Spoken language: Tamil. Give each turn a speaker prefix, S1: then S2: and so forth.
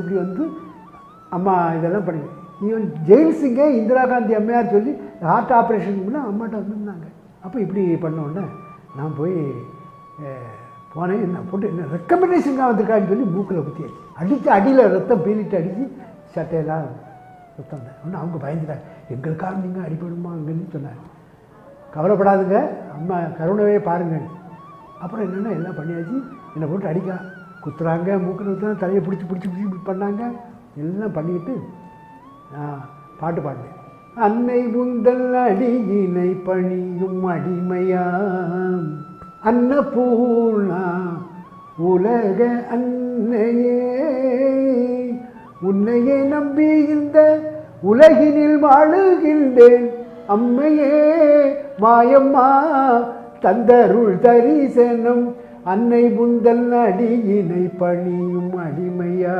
S1: இப்படி வந்து அம்மா இதெல்லாம் பண்ணி ஈவன் ஜெயில் சிங்கே இந்திரா காந்தி அம்மையார் சொல்லி ஹார்ட் ஆப்ரேஷன் பண்ண அம்மாட்ட வந்துருந்தாங்க. அப்போ இப்படி பண்ணோடனே நான் போய் போனேன். என்ன போட்டு என்ன ரெக்கமெண்டேஷனுக்காக வந்திருக்கான்னு சொல்லி மூக்கில் குத்தியாச்சு. அடித்து அடியில் ரத்தம் பீலிட்டு அடித்து சட்டையெல்லாம் ரத்தம் தான். ஒன்று அவங்க பயந்துட்டாங்க, எங்களுக்காக நீங்கள் அடிபடுமாங்கன்னு சொன்னாங்க. கவலைப்படாதுங்க, அம்மா கருணவே பாருங்கள். அப்புறம் என்னென்னா எல்லாம் பண்ணியாச்சு. என்னை போட்டு அடிக்க குத்துறாங்க, மூக்கில் ஊற்றுறாங்க, தலையை பிடிச்சி பிடிச்சி பண்ணாங்க. எல்லாம் பண்ணிக்கிட்டு பாட்டு பாடினேன். அன்னை உந்தல் அடியினை பணியும் அடிமையாம் அன்னபூர்ணா உலக அன்னையே, உன்னையே நம்பி இந்த உலகினில் வாழுகின்றேன். அம்மையே மாயம்மா தந்தருள் தரிசனம், அன்னை உந்தல் அடியினை பணியும் அடிமையா.